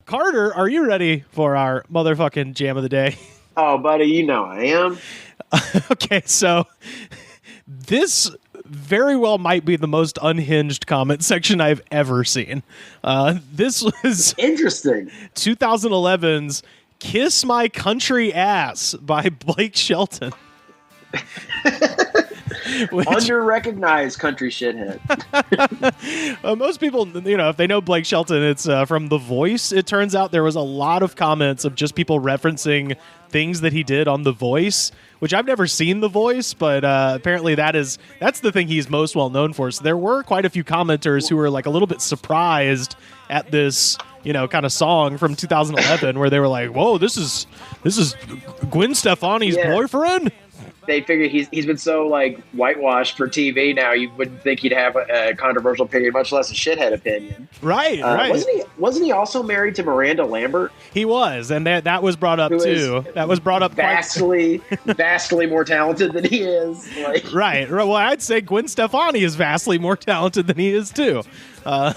Carter, are you ready for our motherfucking jam of the day? Oh, buddy, you know I am. Okay, so this very well might be the most unhinged comment section I've ever seen. This was Interesting. 2011's Kiss My Country Ass by Blake Shelton. Under-recognized country shithead. Most people, if they know Blake Shelton, it's from The Voice. It turns out there was a lot of comments of just people referencing things that he did on The Voice, which I've never seen The Voice, but apparently that's the thing he's most well known for. So there were quite a few commenters who were like a little bit surprised at this, kind of song from 2011 where they were like, "Whoa, this is Gwen Stefani's boyfriend." They figure he's been so like whitewashed for TV now, you wouldn't think he'd have a controversial opinion, much less a shithead opinion. Right. Wasn't he also married to Miranda Lambert? He was, and that was brought up too. That was brought up vastly more talented than he is. Like. Right. Well, I'd say Gwen Stefani is vastly more talented than he is too. I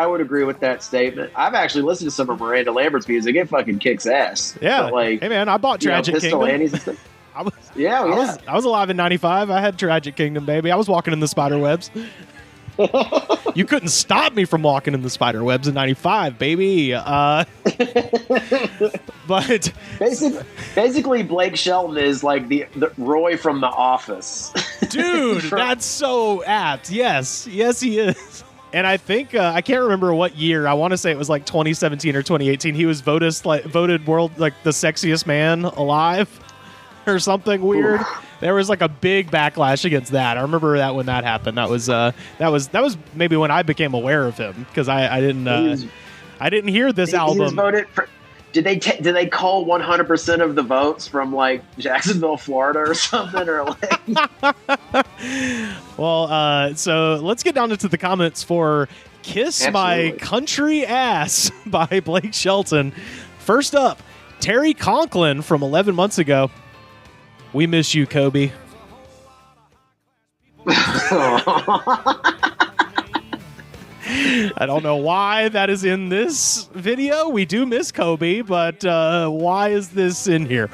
would agree with that statement. I've actually listened to some of Miranda Lambert's music. It fucking kicks ass. Yeah. But hey man, I bought Tragic Kingdom. And stuff. I was alive in '95. I had Tragic Kingdom, baby. I was walking in the spider webs. You couldn't stop me from walking in the spider webs in '95, baby. But basically, Blake Shelton is like the Roy from The Office. Dude, that's so apt. Yes, he is. And I think I can't remember what year. I want to say it was like 2017 or 2018. He was voted world like the sexiest man alive, or something weird. There was like a big backlash against that. I remember that when that happened. That was maybe when I became aware of him, because I didn't hear this album. He was voted for, did they call 100% of the votes from like Jacksonville, Florida, or something, or like? Well, so let's get down into the comments for "Kiss Absolutely. My Country Ass" by Blake Shelton. First up, Terry Conklin from 11 months ago. "We miss you, Kobe." I don't know why that is in this video. We do miss Kobe, but why is this in here?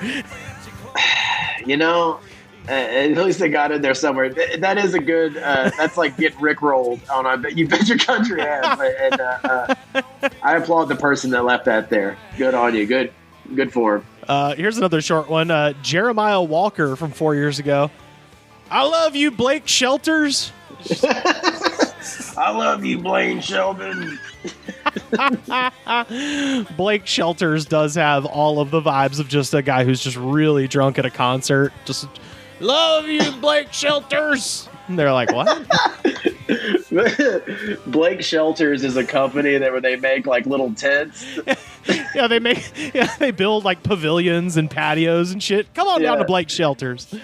At least they got in there somewhere. That is a good. That's like get rickrolled on "I Bet You Bet Your Country Ass." And I applaud the person that left that there. Good on you. Good for him. Here's another short one. Jeremiah Walker from 4 years ago. "I love you, Blake Shelters." I love you, Blaine Sheldon. Blake Shelters does have all of the vibes of just a guy who's just really drunk at a concert. Just, "Love you, Blake Shelters." And they're like, "What?" Blake Shelters is a company where they make like little tents. They build like pavilions and patios and shit. Come on down to Blake Shelters.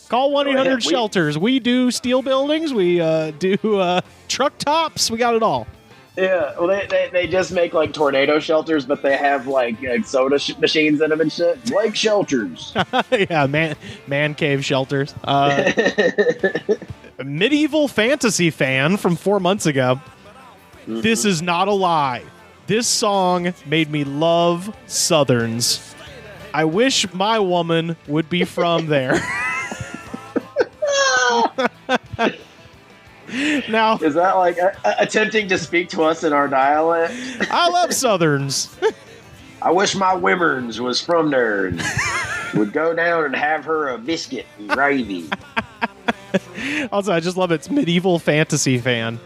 Call 1-800-SHELTERS. We do steel buildings. We do truck tops. We got it all. Yeah, well, they just make like tornado shelters, but they have like soda machines in them and shit. Blake Shelters. Yeah, man cave shelters. Medieval Fantasy fan from 4 months ago. Mm-hmm. "This is not a lie. This song made me love Southerns. I wish my woman would be from there." Now, is that like attempting to speak to us in our dialect? "I love Southerns. I wish my Wimmerns was from there. Would go down and have her a biscuit and gravy." Also, I just love it's Medieval Fantasy fan.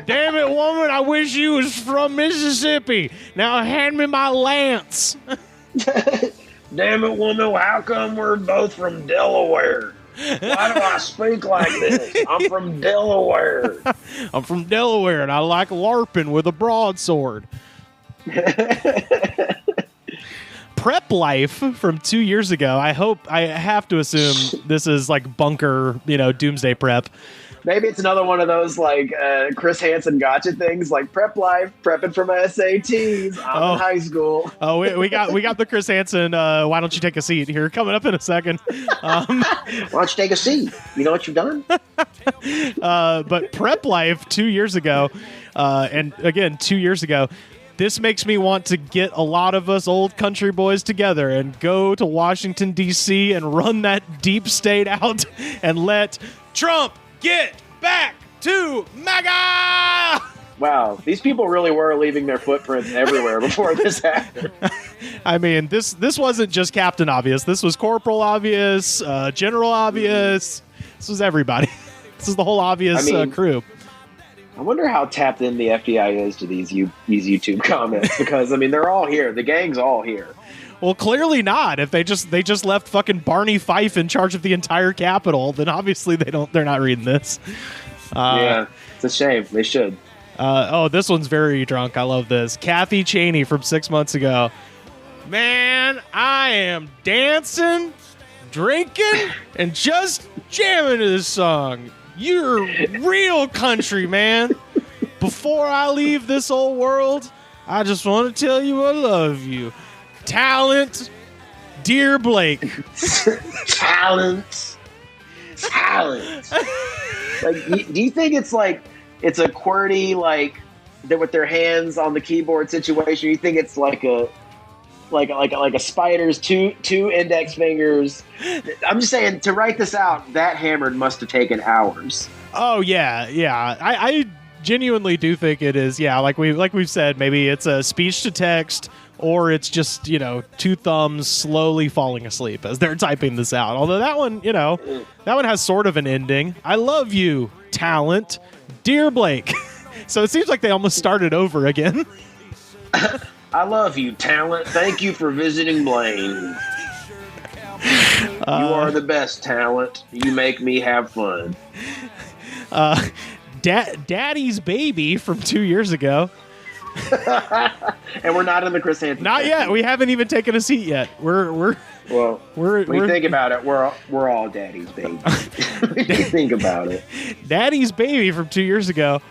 "Damn it, woman, I wish you was from Mississippi. Now hand me my lance." "Damn it, woman, how come we're both from Delaware? Why do I speak like this? I'm from Delaware." "I'm from Delaware, and I like LARPing with a broadsword." Prep Life from 2 years ago. I have to assume this is like bunker, doomsday prep. Maybe it's another one of those like Chris Hansen gotcha things, like Prep Life, prepping for my SATs. I'm in high school. Oh, we got the Chris Hansen. Why don't you take a seat here? Coming up in a second. Why don't you take a seat? You know what you've done? But Prep Life 2 years ago, and again 2 years ago, This makes me want to get a lot of us old country boys together and go to Washington, D.C. and run that deep state out and let Trump get back to MAGA! Wow, these people really were leaving their footprints everywhere before this happened. I mean, this wasn't just Captain Obvious. This was Corporal Obvious, General Obvious. This was everybody. This is the whole Obvious crew. I wonder how tapped in the FBI is to these YouTube comments, because I mean they're all here. The gang's all here. Well, clearly not. If they just left fucking Barney Fife in charge of the entire Capitol, then obviously they're not reading this. Yeah, it's a shame. They should. This one's very drunk. I love this. Kathy Cheney from 6 months ago. Man, I am dancing, drinking, and just jamming to this song. You're real country, man. Before I leave this old world, I just want to tell you I love you. Talent, dear Blake. Talent. Like, do you think it's like it's a QWERTY, like they're with their hands on the keyboard situation? You think it's like a spider's two index fingers? I'm just saying, to write this out, that hammered must have taken hours. Oh yeah. I genuinely do think it is. Yeah, like we've said, maybe it's a speech to text, or it's just, two thumbs slowly falling asleep as they're typing this out. Although that one has sort of an ending. I love you, talent, dear Blake. So it seems like they almost started over again. I love you, talent. Thank you for visiting Blaine. You are the best, talent. You make me have fun. Daddy's Baby from 2 years ago. And we're not in the Chris Hansen. Not yet. We haven't even taken a seat yet. When you think about it, we're all Daddy's Baby. When you think about it. Daddy's Baby from 2 years ago.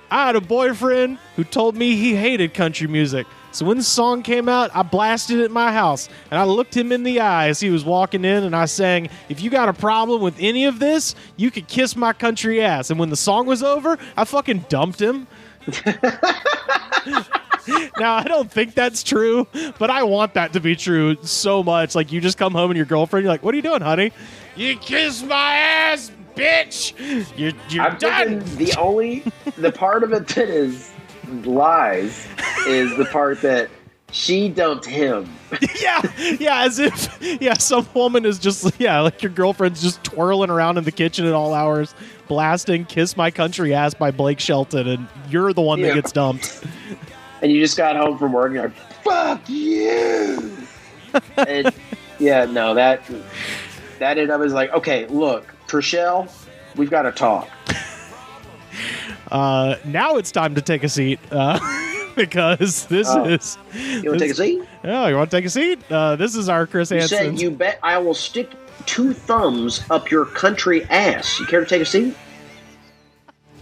I had a boyfriend who told me he hated country music. So when the song came out, I blasted it in my house, and I looked him in the eye as he was walking in, and I sang, "If you got a problem with any of this, you could kiss my country ass." And when the song was over, I fucking dumped him. Now, I don't think that's true, but I want that to be true so much. Like, you just come home and your girlfriend, you're like, "What are you doing, honey?" "You kiss my ass, bitch." You're I'm done. The part of it that is lies is the part that she dumped him. yeah, as if some woman is just like your girlfriend's just twirling around in the kitchen at all hours, blasting "Kiss My Country Ass" by Blake Shelton, and you're the one that gets dumped. And you just got home from work and you're like, "Fuck you." And that ended up as like, "Okay, look, Trishelle, we've got to talk." Now it's time to take a seat, because this is... You want to take a seat? Oh, you want to take a seat? This is our Chris Hansen. You said, "You bet I will stick 2 thumbs up your country ass." You care to take a seat?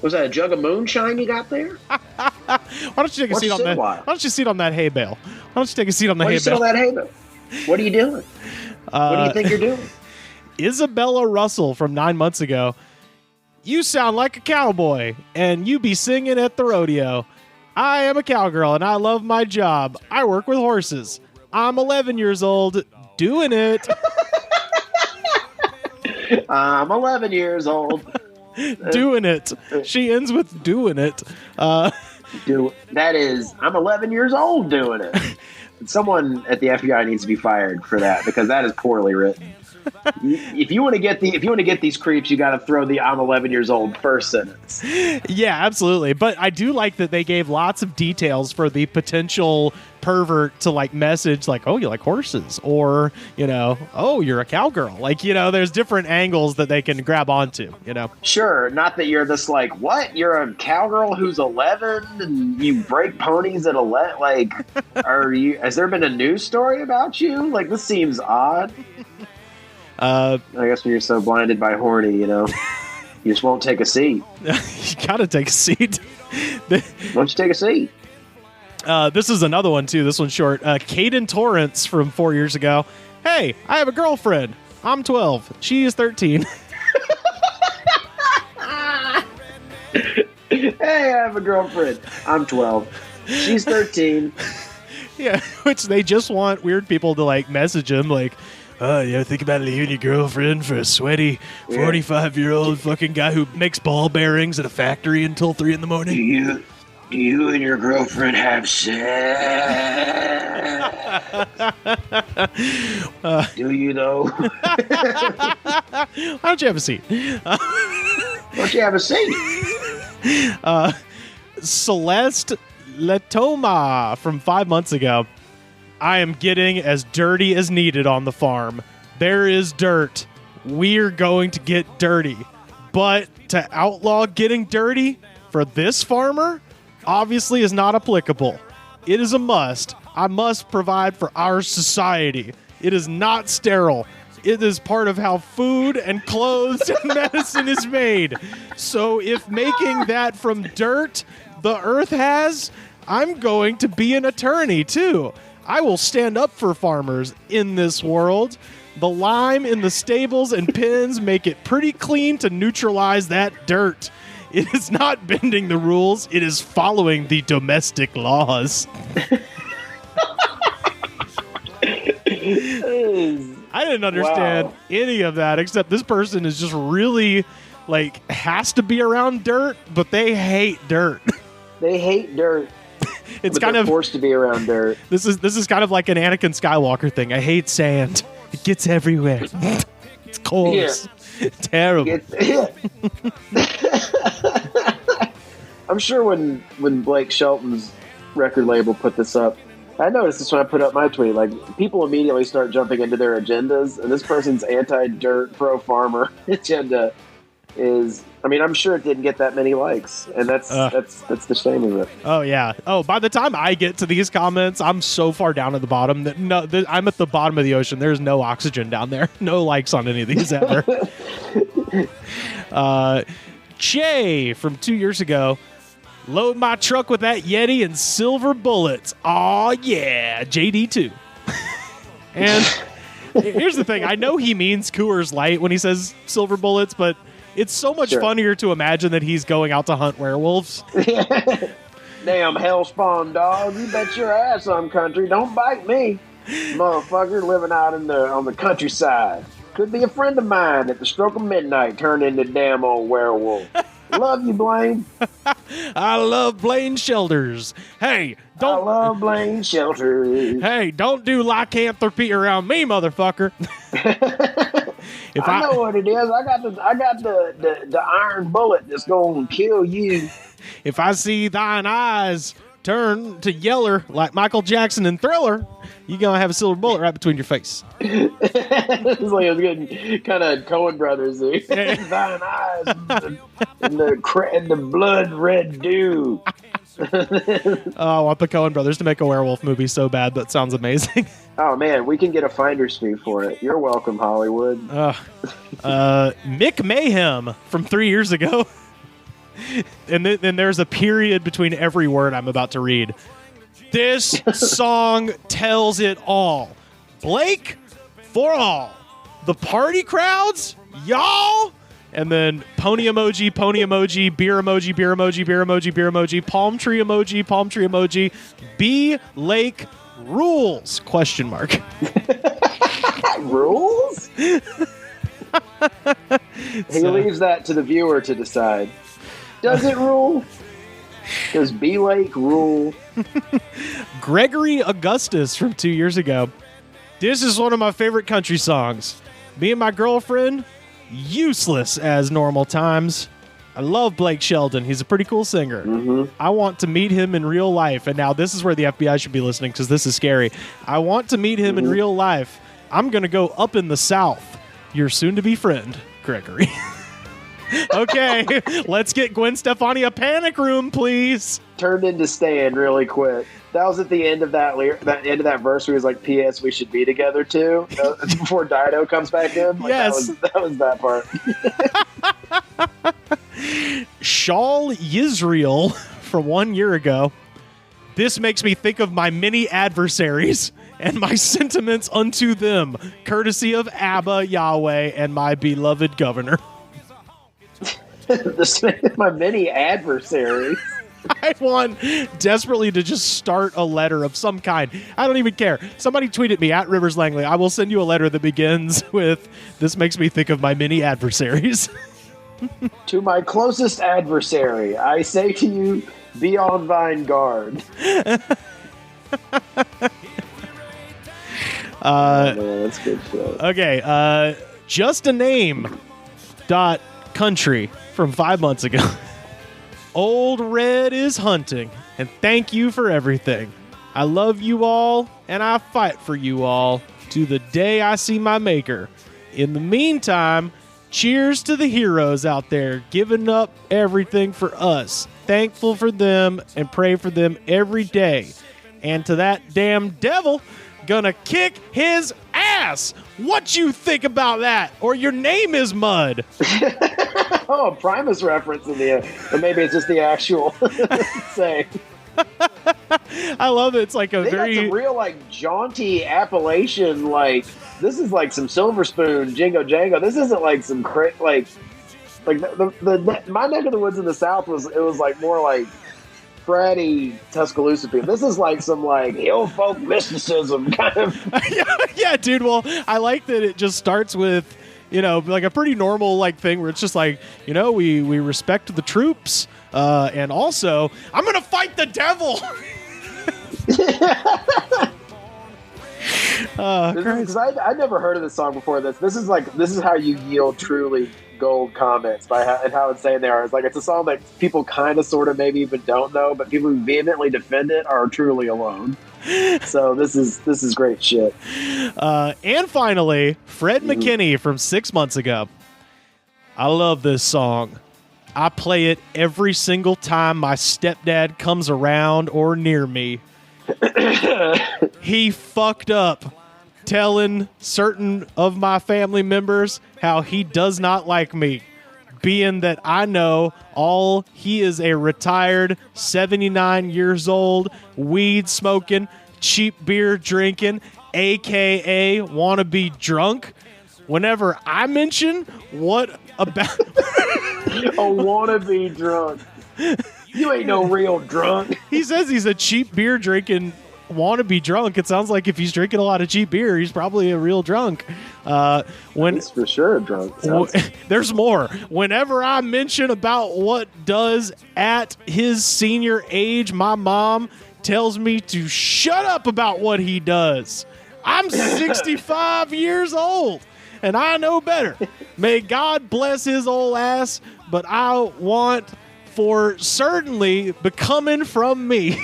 Was that a jug of moonshine you got there? Why don't you take a seat on that? Why don't you sit on that hay bale? Why don't you take a seat on the hay bale? Sit on that hay bale? What are you doing? What do you think you're doing? Isabella Russell from 9 months ago. "You sound like a cowboy, and you be singing at the rodeo. I am a cowgirl, and I love my job. I work with horses. I'm 11 years old, doing it." I'm 11 years old. Doing it. She ends with "doing it." I'm 11 years old doing it. Someone at the FBI needs to be fired for that, because that is poorly written. If you want to get these creeps, you got to throw the "I'm 11 years old" first sentence. Yeah, absolutely. But I do like that they gave lots of details for the potential pervert to like message, like, "Oh, you like horses," or "Oh, you're a cowgirl." Like, there's different angles that they can grab onto. Sure, not that you're this like, "What? You're a cowgirl who's 11 and you break ponies at 11." Like, has there been a news story about you? Like, this seems odd. I guess when you're so blinded by horny, you just won't take a seat. You gotta take a seat. Why don't you take a seat? This is another one too. This one's short. Caden Torrance from 4 years ago. "Hey, I have a girlfriend. I'm 12. She is 13. Hey, I have a girlfriend. I'm 12. She's 13. Yeah, which they just want weird people to like message him like, oh, you ever think about leaving your girlfriend for a sweaty 45-year-old fucking guy who makes ball bearings at a factory until 3 in the morning? Do you and your girlfriend have sex? Do you though? Why don't you have a seat? Don't you have a seat? Celeste Letoma from 5 months ago. I am getting as dirty as needed on the farm. There is dirt. We're going to get dirty. But to outlaw getting dirty for this farmer obviously is not applicable. It is a must. I must provide for our society. It is not sterile. It is part of how food and clothes and medicine is made. So if making that from dirt the earth has, I'm going to be an attorney too. I will stand up for farmers in this world. The lime in the stables and pens make it pretty clean to neutralize that dirt. It is not bending the rules. It is following the domestic laws. I didn't understand any of that, except this person is just really, like, has to be around dirt, but they hate dirt. They hate dirt. It's kind of forced to be around dirt. This is kind of like an Anakin Skywalker thing. I hate sand. It gets everywhere. It's coarse. Yeah. Terrible. I'm sure when Blake Shelton's record label put this up, I noticed this when I put up my tweet. Like, people immediately start jumping into their agendas, and this person's anti-dirt, pro-farmer agenda is, I mean, I'm sure it didn't get that many likes, and that's the shame of it. Oh yeah. Oh, by the time I get to these comments, I'm so far down at the bottom that I'm at the bottom of the ocean. There's no oxygen down there. No likes on any of these ever. Che from 2 years ago. Load my truck with that Yeti and silver bullets. Aw, yeah. JD too. And here's the thing. I know he means Coors Light when he says silver bullets, but it's so much funnier to imagine that he's going out to hunt werewolves. Damn hellspawn dog. You bet your ass on country. Don't bite me. Motherfucker living out on the countryside. Could be a friend of mine at the stroke of midnight turned into damn old werewolf. Love you, Blaine. I love Blaine Shelters. Hey, I love Blaine Shelters. Hey, don't do lycanthropy around me, motherfucker. I know what it is. I got the iron bullet that's going to kill you. If I see thine eyes turn to yeller like Michael Jackson in Thriller, you're going to have a silver bullet right between your face. It's like a good kind of Coen Brothers. Thine eyes and the blood red dew. I want the Coen Brothers to make a werewolf movie so bad. That sounds amazing. Oh, man, we can get a finder's fee for it. You're welcome, Hollywood. Mick Mayhem from 3 years ago. And then there's a period between every word I'm about to read. This song tells it all. Blake, for all. The party crowds, y'all. And then pony emoji, beer emoji, beer emoji, beer emoji, beer emoji, palm tree emoji, B Lake rules, question mark. Rules? He leaves that to the viewer to decide. Does it rule? Does B Lake rule? Gregory Augustus from 2 years ago. This is one of my favorite country songs. Me and my girlfriend, useless as normal times. I love Blake Shelton. He's a pretty cool singer. Mm-hmm. I want to meet him in real life. And now this is where the FBI should be listening because this is scary. I want to meet him in real life. I'm going to go up in the South. Your soon-to-be friend, Gregory. Okay, let's get Gwen Stefani a panic room, please. Turned into Stan really quick. That was at the end of that end of that verse where he was like, P.S. we should be together too. Before Dido comes back in. Like, yes. That was that part. Shaul Yisrael from 1 year ago. This makes me think of my many adversaries and my sentiments unto them, courtesy of Abba, Yahweh, and my beloved governor. My many adversaries. I want desperately to just start a letter of some kind. I don't even care. Somebody tweet at me at Rivers Langley. I will send you a letter that begins with, "This makes me think of my many adversaries." To my closest adversary, I say to you, be on thine guard. Man, that's good shit. Okay, just a name. Country from 5 months ago. Old Red is hunting, and thank you for everything. I love you all, and I fight for you all to the day I see my maker. In the meantime, cheers to the heroes out there giving up everything for us. Thankful for them and pray for them every day. And to that damn devil, gonna kick his ass. What you think about that? Or your name is Mud. Oh, a Primus reference in the or maybe it's just the actual saying. I love it. It's like They got some real like jaunty Appalachian, like this is like some Silver Spoon, Jingo Jango. This isn't like some like the my neck of the woods in the South was like more like fratty Tuscaloosa people. This is like some like hill folk mysticism kind of. Yeah, dude. Well, I like that it just starts with, like a pretty normal like thing where it's just like, we respect the troops, and also I'm gonna fight the devil. Because I'd never heard of this song before. This is how you yield truly gold comments and how insane they are. It's like it's a song that people kind of sort of maybe even don't know, but people who vehemently defend it are truly alone. So this is great shit. And finally, Fred McKinney from 6 months ago. I love this song. I play it every single time my stepdad comes around or near me. He fucked up telling certain of my family members how he does not like me, being that I know he is a retired 79 years old, weed smoking, cheap beer drinking, aka wannabe drunk. Whenever I mention what about a wannabe drunk, you ain't no real drunk. He says he's a cheap beer drinking wannabe drunk. It sounds like if he's drinking a lot of cheap beer, he's probably a real drunk. He's for sure a drunk. There's more. Whenever I mention about what does at his senior age, my mom tells me to shut up about what he does. I'm 65 years old, and I know better. May God bless his old ass, but I want for certainly becoming from me.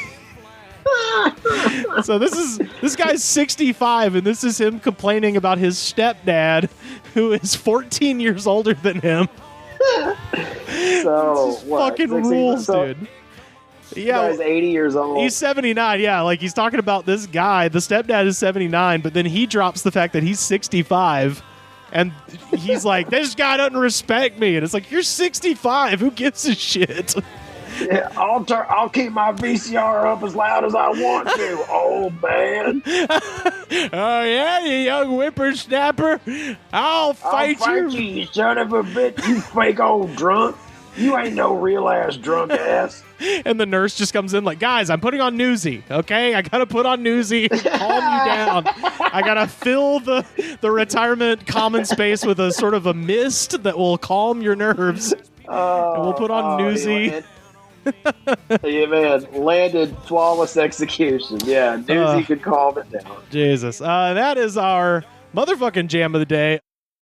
So this guy's 65, and this is him complaining about his stepdad, who is 14 years older than him. So what? Fucking rules, dude. Yeah, he's 80 years old. He's 79. Yeah, like he's talking about this guy. The stepdad is 79, but then he drops the fact that he's 65. And he's like, this guy doesn't respect me. And it's like, you're 65. Who gives a shit? Yeah, I'll keep my VCR up as loud as I want to, old man. Oh, yeah, you young whippersnapper. I'll fight you. You son of a bitch, you fake old drunk. You ain't no real ass drunk ass. And the nurse just comes in like, guys, I'm putting on Newsy, okay? I got to put on Newsy, calm you down. I got to fill the retirement common space with a sort of a mist that will calm your nerves. And we'll put on Newsy. Yeah, man, landed flawless execution. Yeah, Newsy could calm it down. Jesus. That is our motherfucking jam of the day.